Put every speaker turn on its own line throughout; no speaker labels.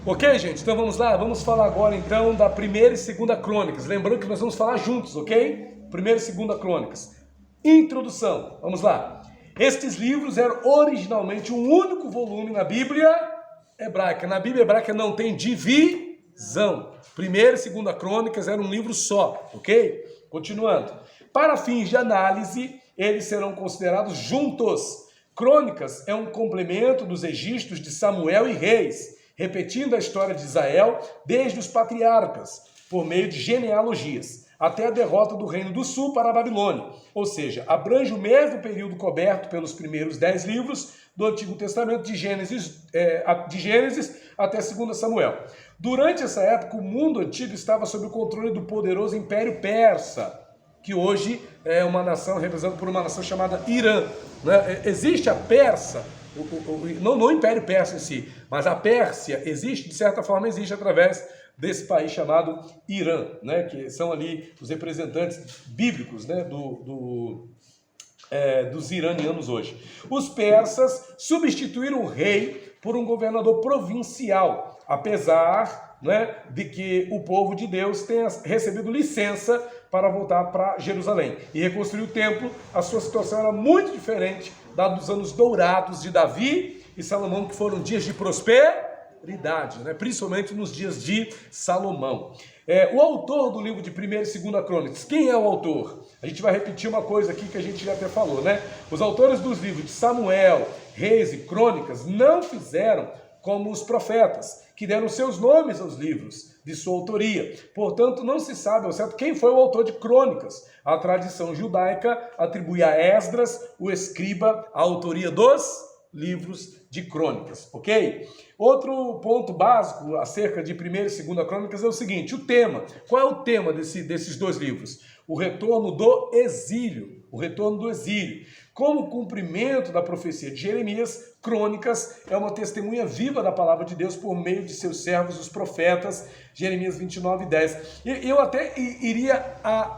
Ok, gente? Então vamos lá, vamos falar agora então da primeira e segunda crônicas. Lembrando que nós vamos falar juntos, ok? Primeira e segunda crônicas. Introdução, vamos lá. Estes livros eram originalmente um único volume na Bíblia hebraica. Na Bíblia hebraica não tem divisão. Primeira e segunda crônicas eram um livro só, ok? Continuando. Para fins de análise, eles serão considerados juntos. Crônicas é um complemento dos registros de Samuel e Reis, repetindo a história de Israel desde os patriarcas, por meio de genealogias, até a derrota do Reino do Sul para a Babilônia. Ou seja, abrange o mesmo período coberto pelos primeiros 10 livros do Antigo Testamento, de Gênesis até 2 Samuel. Durante essa época, o mundo antigo estava sob o controle do poderoso Império Persa, que hoje é uma nação representada por uma nação chamada Irã. Né? Existe a Persa, não o Império Persa em si, mas a Pérsia existe, de certa forma, existe através desse país chamado Irã, né? Que são ali os representantes bíblicos, né? Dos iranianos hoje. Os persas substituíram o rei por um governador provincial, apesar, né, de que o povo de Deus tenha recebido licença para voltar para Jerusalém e reconstruir o templo. A sua situação era muito diferente da dos anos dourados de Davi e Salomão, que foram dias de prosperidade, né? Principalmente nos dias de Salomão. O autor do livro de 1ª e 2ª Crônicas, quem é o autor? A gente vai repetir uma coisa aqui que a gente já até falou, né? Os autores dos livros de Samuel, Reis e Crônicas não fizeram como os profetas, que deram seus nomes aos livros de sua autoria. Portanto, não se sabe ao certo quem foi o autor de Crônicas. A tradição judaica atribui a Esdras, o escriba, a autoria dos livros de Crônicas, ok? Outro ponto básico acerca de 1ª e 2ª Crônicas é o seguinte: o tema. Qual é o tema desses dois livros? O retorno do exílio. O retorno do exílio. Como cumprimento da profecia de Jeremias, Crônicas é uma testemunha viva da palavra de Deus por meio de seus servos, os profetas, Jeremias 29:10. E eu até iria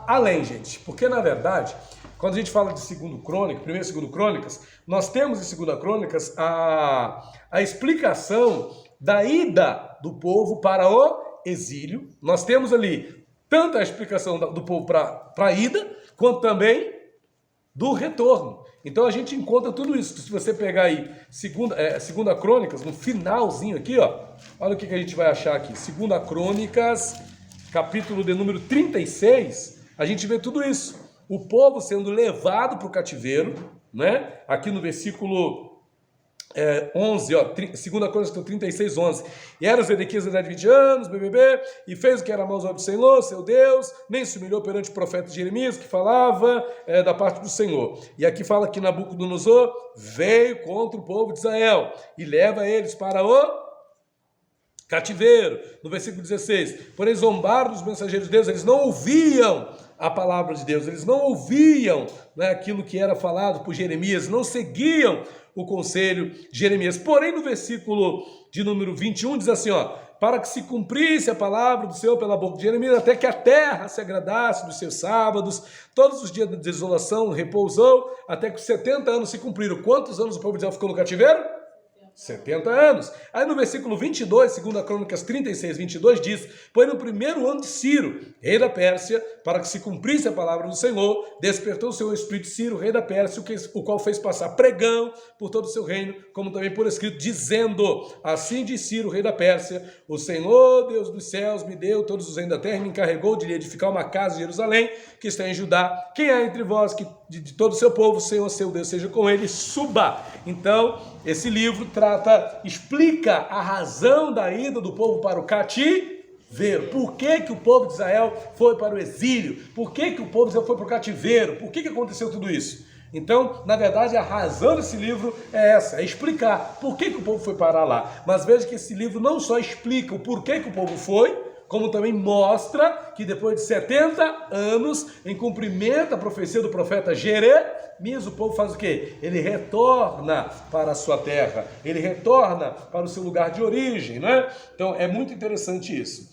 além, gente, porque na verdade, quando a gente fala de 2ª Crônica, 1ª e 2ª Crônicas, nós temos em 2ª Crônicas a explicação da ida do povo para o exílio. Nós temos ali tanto a explicação do povo para a ida, quanto também do retorno. Então a gente encontra tudo isso. Se você pegar aí 2ª Crônicas, no finalzinho aqui, ó, olha o que a gente vai achar aqui. 2ª Crônicas, capítulo de número 36, a gente vê tudo isso. O povo sendo levado para o cativeiro, né? Aqui no versículo 11, ó, 2ª Crônicas 36, 11. E era Zedequias de idade de 20 anos, e fez o que era mal aos olhos do Senhor, seu Deus, nem se humilhou perante o profeta Jeremias, que falava da parte do Senhor. E aqui fala que Nabucodonosor veio contra o povo de Israel e leva eles para o cativeiro. No versículo 16, porém zombaram dos mensageiros de Deus, eles não ouviam a palavra de Deus, eles não ouviam, né, aquilo que era falado por Jeremias, não seguiam o conselho de Jeremias. Porém, no versículo de número 21, diz assim, ó, para que se cumprisse a palavra do Senhor pela boca de Jeremias, até que a terra se agradasse dos seus sábados, todos os dias de desolação repousou, até que os 70 anos se cumpriram. Quantos anos o povo de Israel ficou no cativeiro? 70 anos. Aí no versículo 22, 2ª Crônicas 36, 22, diz: pois no 1º ano de Ciro, rei da Pérsia, para que se cumprisse a palavra do Senhor, despertou o seu espírito Ciro, rei da Pérsia, o qual fez passar pregão por todo o seu reino, como também por escrito, dizendo: assim diz Ciro, rei da Pérsia, o Senhor, Deus dos céus, me deu todos os reinos da terra, me encarregou de lhe edificar uma casa em Jerusalém, que está em Judá. Quem há entre vós que de todo o seu povo, o Senhor, seu Deus, seja com ele, suba. Então, esse livro explica a razão da ida do povo para o cativeiro. Por que o povo de Israel foi para o exílio? Por que o povo de Israel foi para o cativeiro? Por que aconteceu tudo isso? Então, na verdade, a razão desse livro é essa, é explicar por que o povo foi parar lá. Mas veja que esse livro não só explica o porquê que o povo foi, como também mostra que depois de 70 anos, em cumprimento à profecia do profeta Jeremias, o povo faz o quê? Ele retorna para a sua terra, ele retorna para o seu lugar de origem, né? Então é muito interessante isso.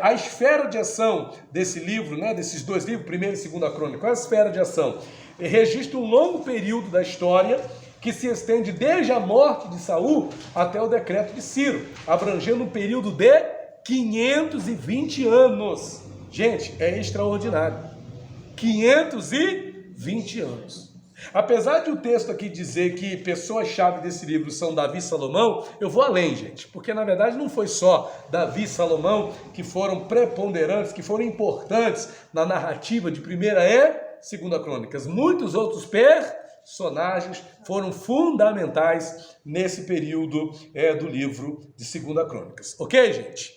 A esfera de ação desse livro, né, desses dois livros, 1ª e 2ª Crônica, qual é a esfera de ação? Registra um longo período da história que se estende desde a morte de Saul até o decreto de Ciro, abrangendo um período de 520 anos. Gente, é extraordinário. 520 anos. Apesar de o texto aqui dizer que pessoas-chave desse livro são Davi e Salomão, eu vou além, gente, porque na verdade não foi só Davi e Salomão que foram preponderantes, que foram importantes na narrativa de 1ª e 2ª Crônicas. Muitos outros personagens foram fundamentais nesse período do livro de 2ª Crônicas. Ok, gente?